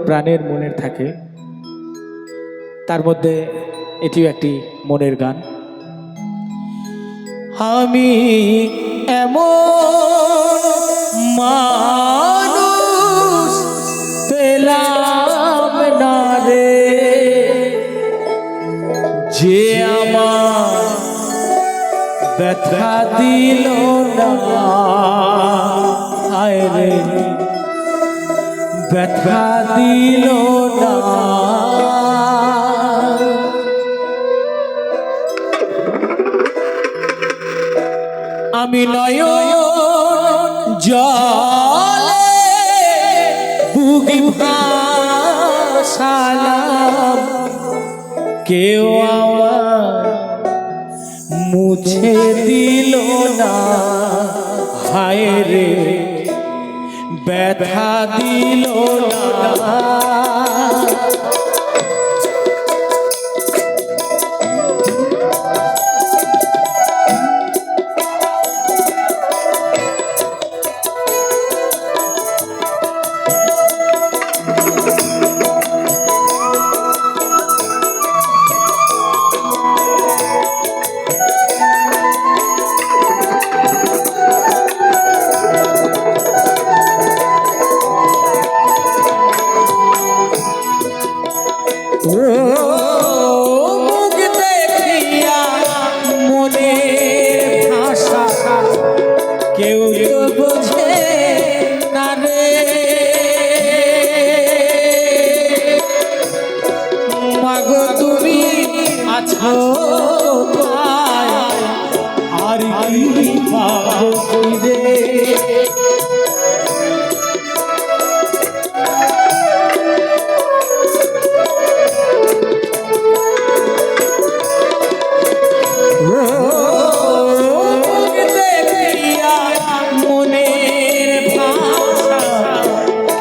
প্রাণের মনের থাকে, তার মধ্যে এটিও একটি মনের গান। আমি এমন মানুষ পেলাম না রে, যে আমার ব্যথা দিল না, হায় রে ব্যথা দিল না। আমি নয়ন জলে বুক ভাসালাম, কেউ আমার মুছে দিল না, হায় রে ব্যথা দিল না। মুখ দেখিয়া মনের ভাষা কেউ তো বোঝে না রে, মাগো তুমি আছো আর কি পাবো রে।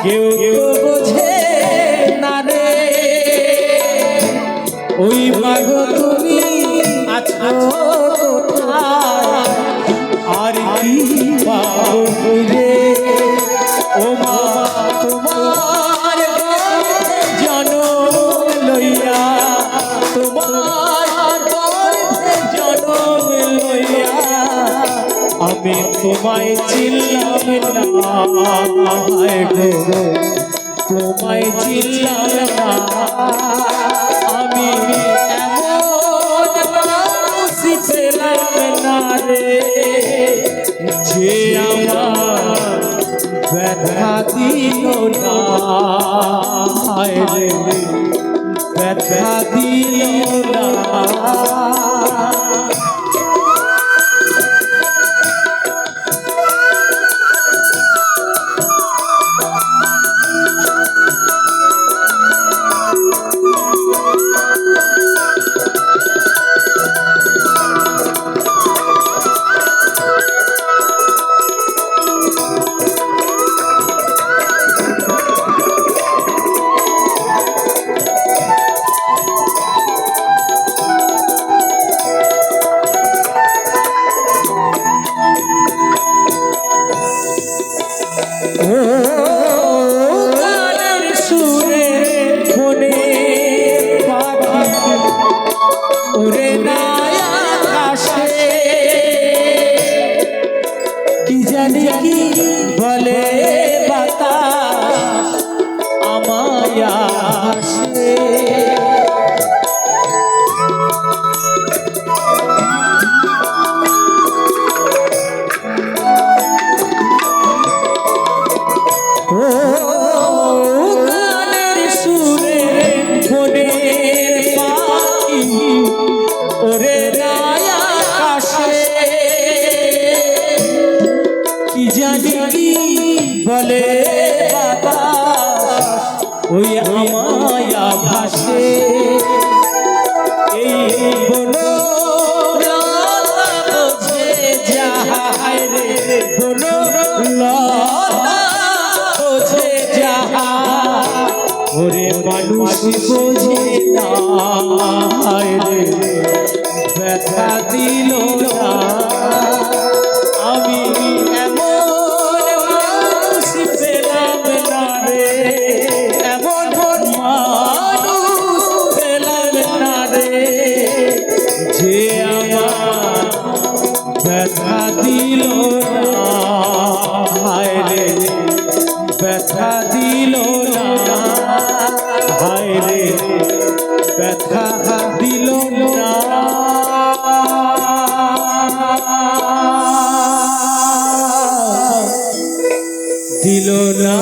কেউ বোঝে না রে, ওই মাগো তুমি আছো আর কি পাবো রে। ও মা তোমার জনম লইয়া, তোমার জনম লইয়া আমি তোমায় চিনলাম না, তোমায় চিনলাম না। আমি এমন মানুষ পেলাম না রে, যে আমার ব্যথা দিল না, রে ব্যথা দিল না। গানের সুরে মনে পাখি ওরে নাই আকাশে, কি জানি কি বলে বাতাস আমায় আসে। গানের সুরে মনের পাখি ওরে নাই আকাশে, কি জানি কি বলে বাতাস ওই আমায় ভাসে। এই বলো লতা বোঝে যাহায় রে, বলো লতা বোঝে যাহা, ওরে মানুষ বোঝে না রে ব্যথা দিল না। আমি এমন মানুষ পেলাম না রে, এমন মানুষ পেলাম না রে, যে আমার ব্যথা দিল না, হায় রে ব্যথা দিল না, হায় রে ব্যথা দিল না। দিল না।